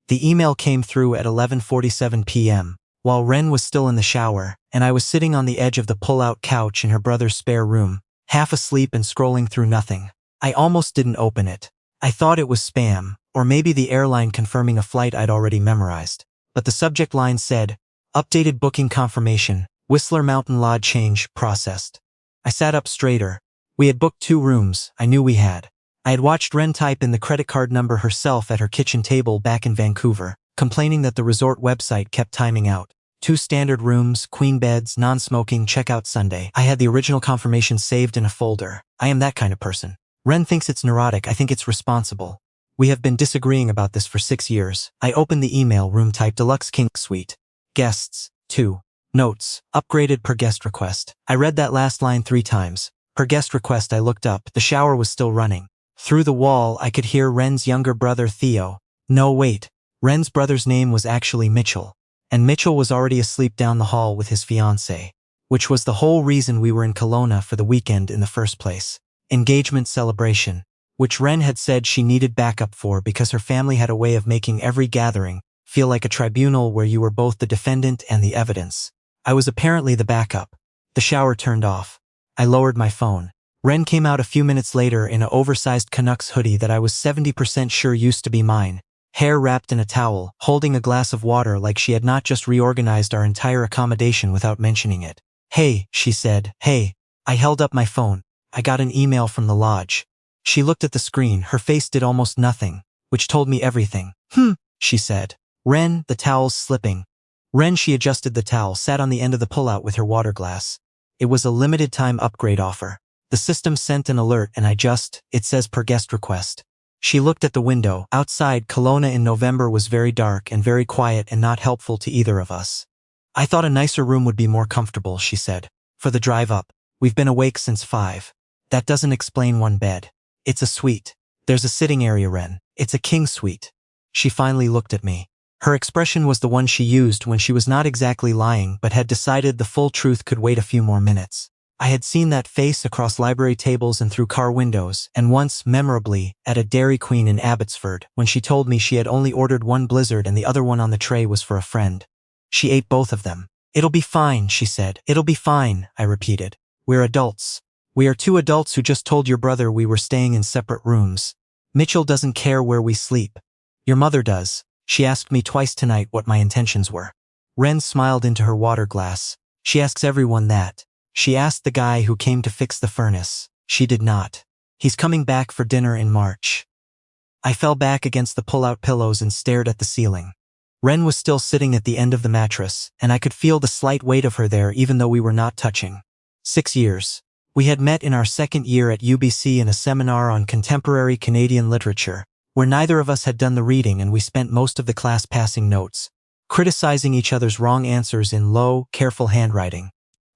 The email came through at 11:47 p.m., while Ren was still in the shower, and I was sitting on the edge of the pull-out couch in her brother's spare room, half asleep and scrolling through nothing. I almost didn't open it. I thought it was spam, or maybe the airline confirming a flight I'd already memorized. But the subject line said, "Updated booking confirmation, Whistler Mountain Lodge change processed." I sat up straighter. We had booked 2 rooms, I knew we had. I had watched Ren type in the credit card number herself at her kitchen table back in Vancouver, complaining that the resort website kept timing out. 2 standard rooms, queen beds, non-smoking, checkout Sunday. I had the original confirmation saved in a folder. I am that kind of person. Ren thinks it's neurotic, I think it's responsible. We have been disagreeing about this for 6 years. I opened the email, room type deluxe king suite. Guests, 2. Notes, upgraded per guest request. I read that last line 3 times. Per guest request. I looked up, the shower was still running. Through the wall I could hear Ren's younger brother Theo. No wait, Ren's brother's name was actually Mitchell. And Mitchell was already asleep down the hall with his fiancée. Which was the whole reason we were in Kelowna for the weekend in the first place. Engagement celebration, which Ren had said she needed backup for because her family had a way of making every gathering feel like a tribunal where you were both the defendant and the evidence. I was apparently the backup. The shower turned off. I lowered my phone. Ren came out a few minutes later in an oversized Canucks hoodie that I was 70% sure used to be mine, hair wrapped in a towel, holding a glass of water like she had not just reorganized our entire accommodation without mentioning it. "Hey," she said. "Hey." I held up my phone. "I got an email from the lodge." She looked at the screen, her face did almost nothing, which told me everything. She said. "Ren," the towel's slipping. "Ren," she adjusted the towel, sat on the end of the pullout with her water glass. "It was a limited time upgrade offer. The system sent an alert and it says per guest request." She looked at the window. Outside, Kelowna in November was very dark and very quiet and not helpful to either of us. "I thought a nicer room would be more comfortable," she said. "For the drive up. We've been awake since 5. That doesn't explain 1 bed. It's a suite. There's a sitting area, Ren. It's a king suite." She finally looked at me. Her expression was the one she used when she was not exactly lying but had decided the full truth could wait a few more minutes. I had seen that face across library tables and through car windows, and once, memorably, at a Dairy Queen in Abbotsford, when she told me she had only ordered 1 Blizzard and the other one on the tray was for a friend. She ate both of them. "It'll be fine," she said. "It'll be fine," I repeated. "We're adults. We are 2 adults who just told your brother we were staying in separate rooms. Mitchell doesn't care where we sleep. Your mother does. She asked me twice tonight what my intentions were." Ren smiled into her water glass. "She asks everyone that. She asked the guy who came to fix the furnace. She did not. He's coming back for dinner in March." I fell back against the pull-out pillows and stared at the ceiling. Ren was still sitting at the end of the mattress, and I could feel the slight weight of her there even though we were not touching. 6 years. We had met in our 2nd year at UBC in a seminar on contemporary Canadian literature, where neither of us had done the reading and we spent most of the class passing notes, criticizing each other's wrong answers in low, careful handwriting.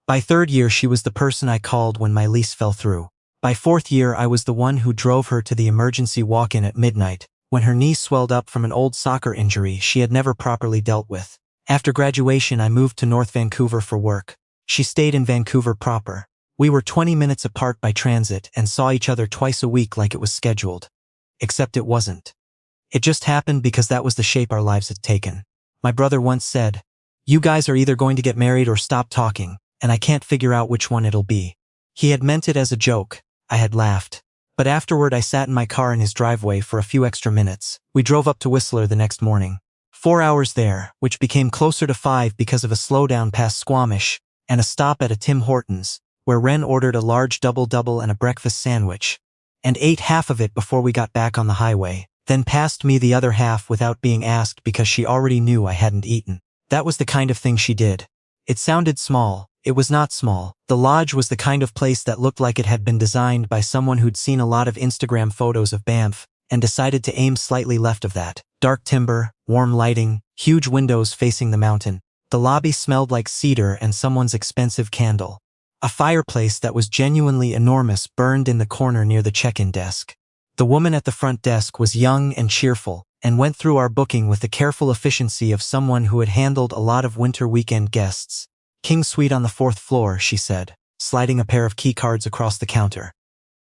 By 3rd year she was the person I called when my lease fell through. By 4th year I was the one who drove her to the emergency walk-in at midnight, when her knee swelled up from an old soccer injury she had never properly dealt with. After graduation I moved to North Vancouver for work. She stayed in Vancouver proper. We were 20 minutes apart by transit and saw each other twice a week like it was scheduled. Except it wasn't. It just happened because that was the shape our lives had taken. My brother once said, "You guys are either going to get married or stop talking, and I can't figure out which one it'll be." He had meant it as a joke. I had laughed. But afterward I sat in my car in his driveway for a few extra minutes. We drove up to Whistler the next morning. 4 hours there, which became closer to 5 because of a slowdown past Squamish, and a stop at a Tim Hortons, where Ren ordered a large double-double and a breakfast sandwich, and ate half of it before we got back on the highway, then passed me the other half without being asked because she already knew I hadn't eaten. That was the kind of thing she did. It sounded small. It was not small. The lodge was the kind of place that looked like it had been designed by someone who'd seen a lot of Instagram photos of Banff and decided to aim slightly left of that. Dark timber, warm lighting, huge windows facing the mountain. The lobby smelled like cedar and someone's expensive candle. A fireplace that was genuinely enormous burned in the corner near the check-in desk. The woman at the front desk was young and cheerful, and went through our booking with the careful efficiency of someone who had handled a lot of winter weekend guests. "King suite on the 4th floor," she said, sliding a pair of key cards across the counter.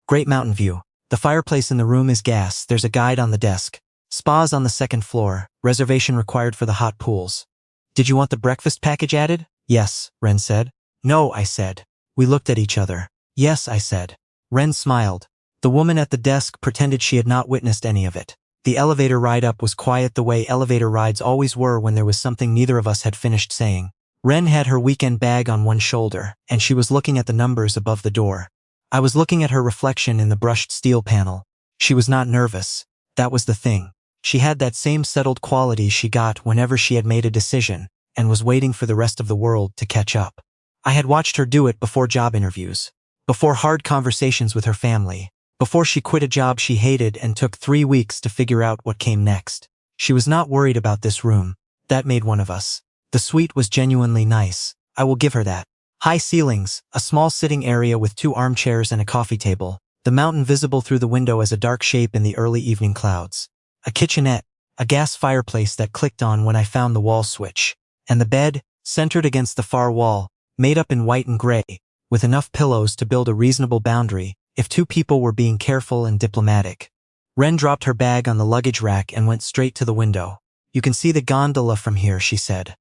"Great mountain view. The fireplace in the room is gas. There's a guide on the desk. Spas on the second floor, reservation required for the hot pools. Did you want the breakfast package added? Yes, Ren said. No, I said. We looked at each other. Yes, I said. Ren smiled. The woman at the desk pretended she had not witnessed any of it. The elevator ride up was quiet the way elevator rides always were when there was something neither of us had finished saying. Ren had her weekend bag on one shoulder, and she was looking at the numbers above the door. I was looking at her reflection in the brushed steel panel. She was not nervous. That was the thing. She had that same settled quality she got whenever she had made a decision, and was waiting for the rest of the world to catch up. I had watched her do it before job interviews, before hard conversations with her family, before she quit a job she hated and took 3 weeks to figure out what came next. She was not worried about this room. That made one of us. The suite was genuinely nice. I will give her that. High ceilings, a small sitting area with 2 armchairs and a coffee table, the mountain visible through the window as a dark shape in the early evening clouds. A kitchenette, a gas fireplace that clicked on when I found the wall switch, and the bed, centered against the far wall, made up in white and gray, with enough pillows to build a reasonable boundary if 2 people were being careful and diplomatic. Ren dropped her bag on the luggage rack and went straight to the window. You can see the gondola from here, she said.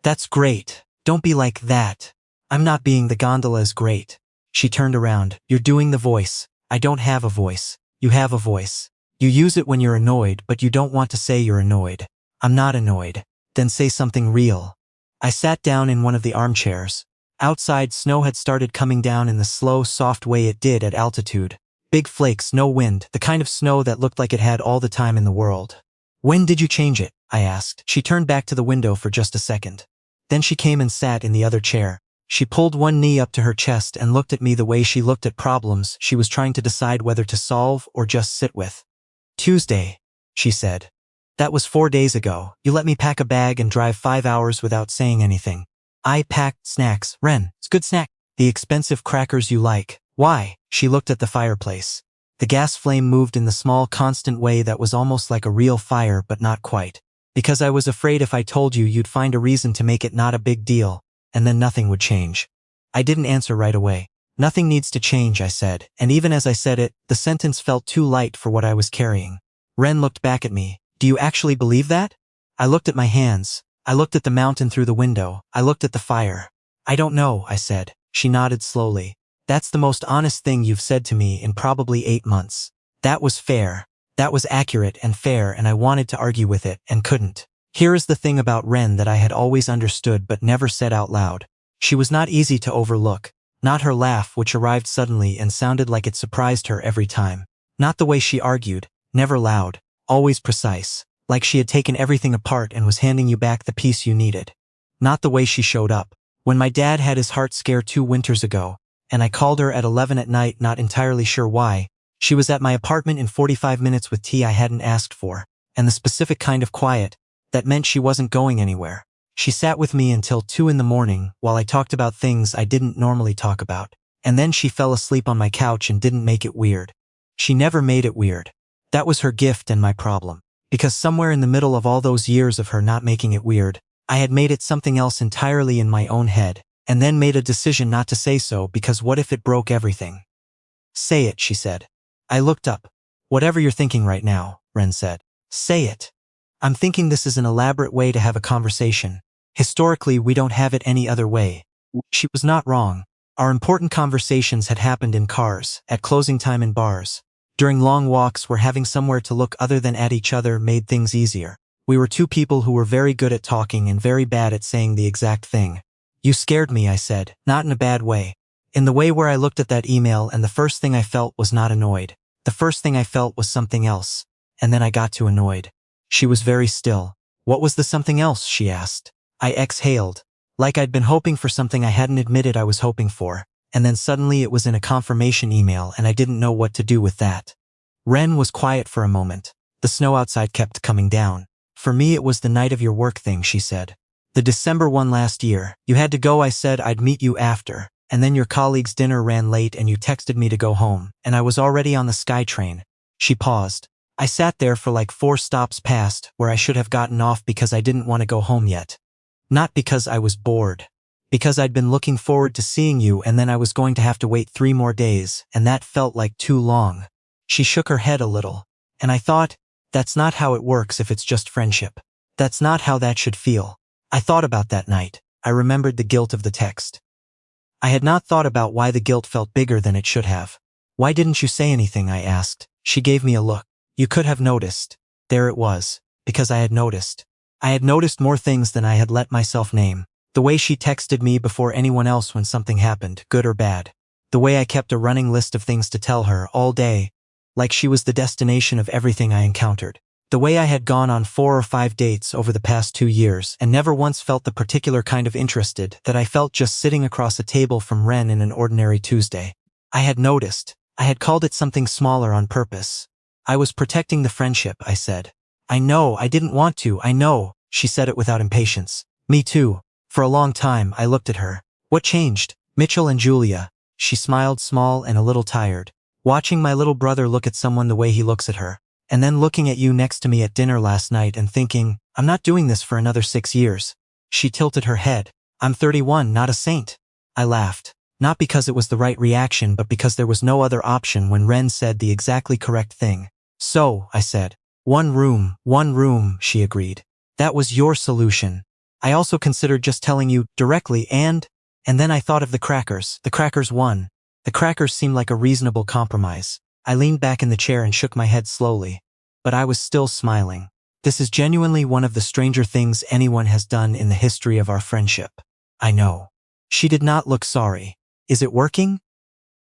That's great. Don't be like that. I'm not being the gondola is great. She turned around. You're doing the voice. I don't have a voice. You have a voice. You use it when you're annoyed, but you don't want to say you're annoyed. I'm not annoyed. Then say something real. I sat down in one of the armchairs. Outside, snow had started coming down in the slow, soft way it did at altitude. Big flakes, no wind, the kind of snow that looked like it had all the time in the world. When did you change it? I asked. She turned back to the window for just a second. Then she came and sat in the other chair. She pulled one knee up to her chest and looked at me the way she looked at problems she was trying to decide whether to solve or just sit with. Tuesday, she said. That was 4 days ago. You let me pack a bag and drive 5 hours without saying anything. I packed snacks. Ren, it's good snack. The expensive crackers you like. Why? She looked at the fireplace. The gas flame moved in the small, constant way that was almost like a real fire, but not quite. Because I was afraid if I told you, you'd find a reason to make it not a big deal, and then nothing would change. I didn't answer right away. Nothing needs to change, I said, and even as I said it, the sentence felt too light for what I was carrying. Ren looked back at me. Do you actually believe that? I looked at my hands. I looked at the mountain through the window. I looked at the fire. I don't know, I said. She nodded slowly. That's the most honest thing you've said to me in probably 8 months. That was fair. That was accurate and fair, and I wanted to argue with it, and couldn't. Here is the thing about Ren that I had always understood but never said out loud. She was not easy to overlook. Not her laugh, which arrived suddenly and sounded like it surprised her every time. Not the way she argued, never loud, always precise, like she had taken everything apart and was handing you back the piece you needed. Not the way she showed up. When my dad had his heart scare 2 winters ago, and I called her at 11 at night not entirely sure why, she was at my apartment in 45 minutes with tea I hadn't asked for, and the specific kind of quiet that meant she wasn't going anywhere. She sat with me until 2 in the morning while I talked about things I didn't normally talk about, and then she fell asleep on my couch and didn't make it weird. She never made it weird. That was her gift and my problem. Because somewhere in the middle of all those years of her not making it weird, I had made it something else entirely in my own head, and then made a decision not to say so because what if it broke everything? Say it, she said. I looked up. Whatever you're thinking right now, Ren said. Say it. I'm thinking this is an elaborate way to have a conversation. Historically, we don't have it any other way. She was not wrong. Our important conversations had happened in cars, at closing time in bars. During long walks where having somewhere to look other than at each other made things easier. We were 2 people who were very good at talking and very bad at saying the exact thing. You scared me, I said, not in a bad way. In the way where I looked at that email and the first thing I felt was not annoyed. The first thing I felt was something else. And then I got too annoyed. She was very still. What was the something else, she asked. I exhaled. Like I'd been hoping for something I hadn't admitted I was hoping for. And then suddenly it was in a confirmation email and I didn't know what to do with that. Ren was quiet for a moment. The snow outside kept coming down. For me it was the night of your work thing, she said. The December one last year. You had to go, I said I'd meet you after. And then your colleague's dinner ran late and you texted me to go home, and I was already on the SkyTrain. She paused. I sat there for like 4 stops past where I should have gotten off because I didn't want to go home yet. Not because I was bored. Because I'd been looking forward to seeing you and then I was going to have to wait 3 more days, and that felt like too long. She shook her head a little. And I thought, That's not how it works if it's just friendship. That's not how that should feel. I thought about that night. I remembered the guilt of the text. I had not thought about why the guilt felt bigger than it should have. Why didn't you say anything? I asked. She gave me a look. You could have noticed. There it was. Because I had noticed. I had noticed more things than I had let myself name. The way she texted me before anyone else when something happened, good or bad. The way I kept a running list of things to tell her all day, like she was the destination of everything I encountered. The way I had gone on 4 or 5 dates over the past 2 years and never once felt the particular kind of interested that I felt just sitting across a table from Ren in an ordinary Tuesday. I had noticed. I had called it something smaller on purpose. I was protecting the friendship, I said. I know, I didn't want to, I know, she said it without impatience. Me too. For a long time, I looked at her. What changed? Mitchell and Julia. She smiled, small and a little tired. Watching my little brother look at someone the way he looks at her. And then looking at you next to me at dinner last night and thinking, I'm not doing this for another 6 years. She tilted her head. I'm 31, not a saint. I laughed. Not because it was the right reaction, but because there was no other option when Ren said the exactly correct thing. So, I said. One room, she agreed. That was your solution. I also considered just telling you directly and then I thought of the crackers. The crackers won. The crackers seemed like a reasonable compromise. I leaned back in the chair and shook my head slowly. But I was still smiling. This is genuinely one of the stranger things anyone has done in the history of our friendship. I know. She did not look sorry. Is it working?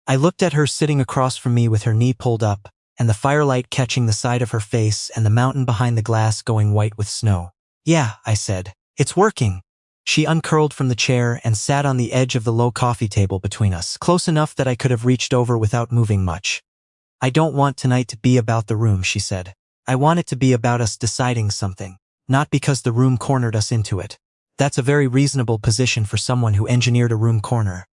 I looked at her sitting across from me with her knee pulled up, and the firelight catching the side of her face and the mountain behind the glass going white with snow. Yeah, I said. It's working. She uncurled from the chair and sat on the edge of the low coffee table between us, close enough that I could have reached over without moving much. I don't want tonight to be about the room, she said. I want it to be about us deciding something, not because the room cornered us into it. That's a very reasonable position for someone who engineered a room corner.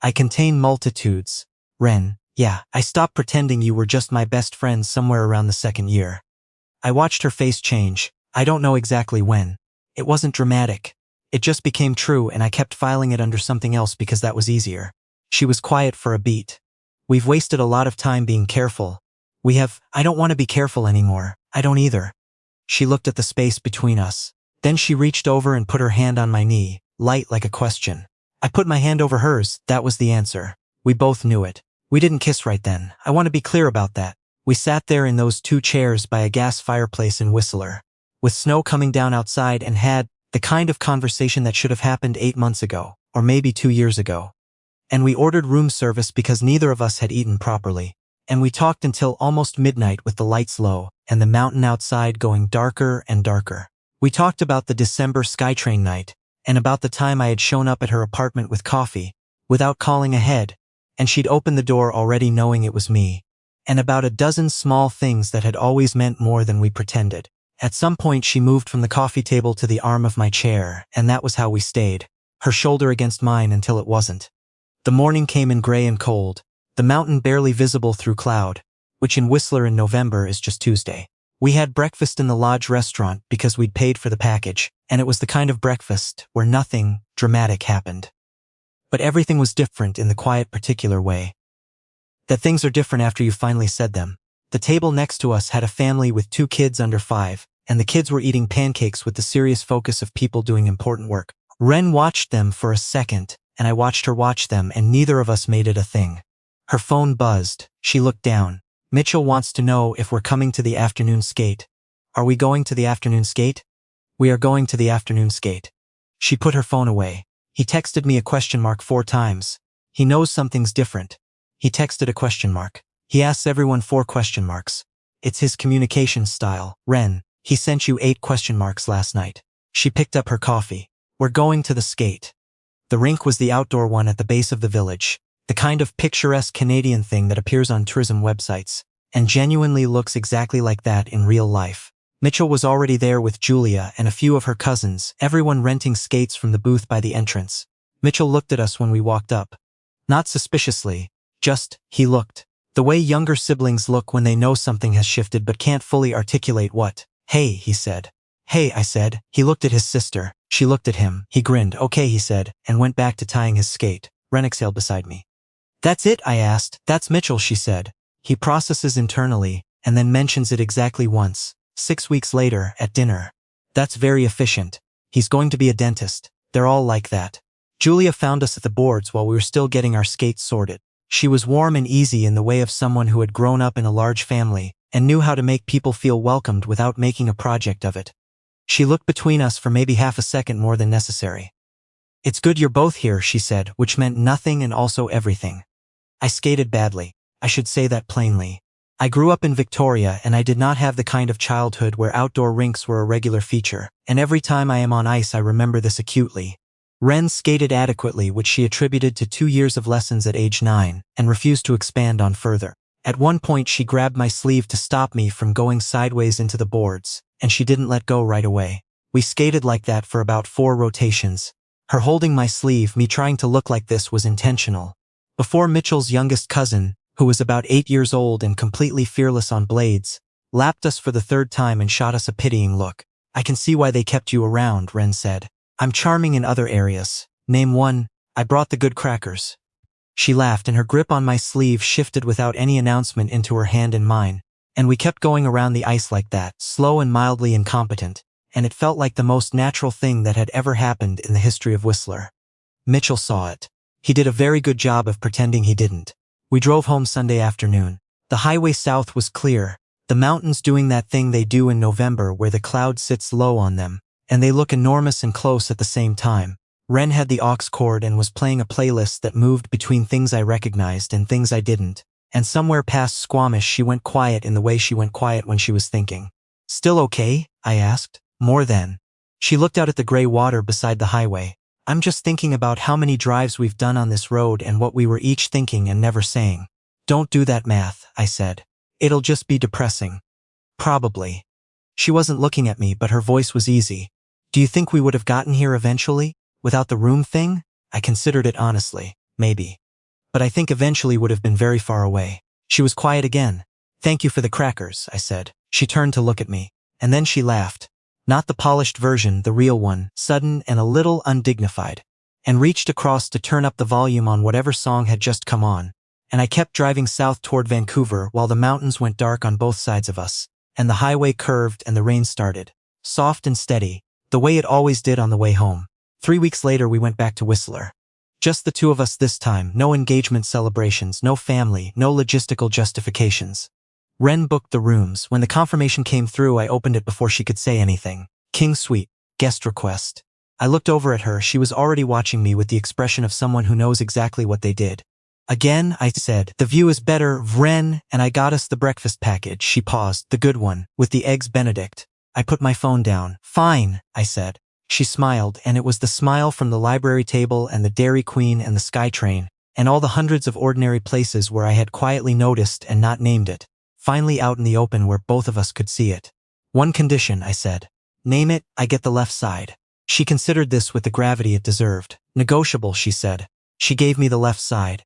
I contain multitudes. Ren, yeah, I stopped pretending you were just my best friend somewhere around the 2nd year. I watched her face change. I don't know exactly when. It wasn't dramatic. It just became true and I kept filing it under something else because that was easier. She was quiet for a beat. We've wasted a lot of time being careful. I don't want to be careful anymore. I don't either. She looked at the space between us. Then she reached over and put her hand on my knee, light like a question. I put my hand over hers. That was the answer. We both knew it. We didn't kiss right then. I want to be clear about that. We sat there in those 2 chairs by a gas fireplace in Whistler, with snow coming down outside, and had the kind of conversation that should have happened 8 months ago, or maybe 2 years ago. And we ordered room service because neither of us had eaten properly. And we talked until almost midnight with the lights low and the mountain outside going darker and darker. We talked about the December SkyTrain night, and about the time I had shown up at her apartment with coffee, without calling ahead, and she'd opened the door already knowing it was me, and about a dozen small things that had always meant more than we pretended. At some point she moved from the coffee table to the arm of my chair, and that was how we stayed, her shoulder against mine until it wasn't. The morning came in gray and cold, the mountain barely visible through cloud, which in Whistler in November is just Tuesday. We had breakfast in the lodge restaurant because we'd paid for the package, and it was the kind of breakfast where nothing dramatic happened. But everything was different in the quiet particular way that things are different after you've finally said them. The table next to us had a family with 2 kids under 5, and the kids were eating pancakes with the serious focus of people doing important work. Ren watched them for a second, and I watched her watch them, and neither of us made it a thing. Her phone buzzed. She looked down. Mitchell wants to know if we're coming to the afternoon skate. Are we going to the afternoon skate? We are going to the afternoon skate. She put her phone away. He texted me a question mark 4 times. He knows something's different. He texted a question mark. He asks everyone 4 question marks. It's his communication style. Ren, he sent you 8 question marks last night. She picked up her coffee. We're going to the skate. The rink was the outdoor one at the base of the village. The kind of picturesque Canadian thing that appears on tourism websites, and genuinely looks exactly like that in real life. Mitchell was already there with Julia and a few of her cousins, everyone renting skates from the booth by the entrance. Mitchell looked at us when we walked up. Not suspiciously, just, he looked. The way younger siblings look when they know something has shifted but can't fully articulate what. Hey, he said. Hey, I said. He looked at his sister. She looked at him. He grinned. Okay, he said, and went back to tying his skate. Ren exhaled beside me. That's it, I asked. That's Mitchell, she said. He processes internally, and then mentions it exactly once. 6 weeks later, at dinner. That's very efficient. He's going to be a dentist. They're all like that. Julia found us at the boards while we were still getting our skates sorted. She was warm and easy in the way of someone who had grown up in a large family and knew how to make people feel welcomed without making a project of it. She looked between us for maybe half a second more than necessary. "It's good you're both here," she said, which meant nothing and also everything. I skated badly. I should say that plainly. I grew up in Victoria and I did not have the kind of childhood where outdoor rinks were a regular feature, and every time I am on ice I remember this acutely. Ren skated adequately, which she attributed to 2 years of lessons at age 9, and refused to expand on further. At one point she grabbed my sleeve to stop me from going sideways into the boards, and she didn't let go right away. We skated like that for about 4 rotations. Her holding my sleeve, me trying to look like this, was intentional. Before Mitchell's youngest cousin, who was about 8 years old and completely fearless on blades, lapped us for the 3rd time and shot us a pitying look. "I can see why they kept you around," Ren said. "I'm charming in other areas. Name one." "I brought the good crackers." She laughed and her grip on my sleeve shifted without any announcement into her hand and mine, and we kept going around the ice like that, slow and mildly incompetent, and it felt like the most natural thing that had ever happened in the history of Whistler. Mitchell saw it. He did a very good job of pretending he didn't. We drove home Sunday afternoon. The highway south was clear, the mountains doing that thing they do in November where the cloud sits low on them, and they look enormous and close at the same time. Ren had the aux cord and was playing a playlist that moved between things I recognized and things I didn't, and somewhere past Squamish she went quiet in the way she went quiet when she was thinking. "Still okay?" I asked. "More than." She looked out at the gray water beside the highway. "I'm just thinking about how many drives we've done on this road and what we were each thinking and never saying." "Don't do that math," I said. "It'll just be depressing." "Probably." She wasn't looking at me, but her voice was easy. "Do you think we would have gotten here eventually? Without the room thing?" I considered it honestly. Maybe. But I think eventually would have been very far away. She was quiet again. "Thank you for the crackers," I said. She turned to look at me. And then she laughed. Not the polished version, the real one, sudden and a little undignified, and reached across to turn up the volume on whatever song had just come on. And I kept driving south toward Vancouver while the mountains went dark on both sides of us, and the highway curved and the rain started. Soft and steady, the way it always did on the way home. 3 weeks later we went back to Whistler. Just the 2 of us this time, no engagement celebrations, no family, no logistical justifications. Ren booked the rooms. When the confirmation came through, I opened it before she could say anything. "King Suite, guest request." I looked over at her. She was already watching me with the expression of someone who knows exactly what they did. "Again," I said. "The view is better, Ren, and I got us the breakfast package." She paused. "The good one, with the eggs Benedict." I put my phone down. "Fine," I said. She smiled, and it was the smile from the library table and the Dairy Queen and the SkyTrain, and all the hundreds of ordinary places where I had quietly noticed and not named it. Finally out in the open where both of us could see it. "One condition," I said. "Name it, I get the left side." She considered this with the gravity it deserved. "Negotiable," she said. She gave me the left side.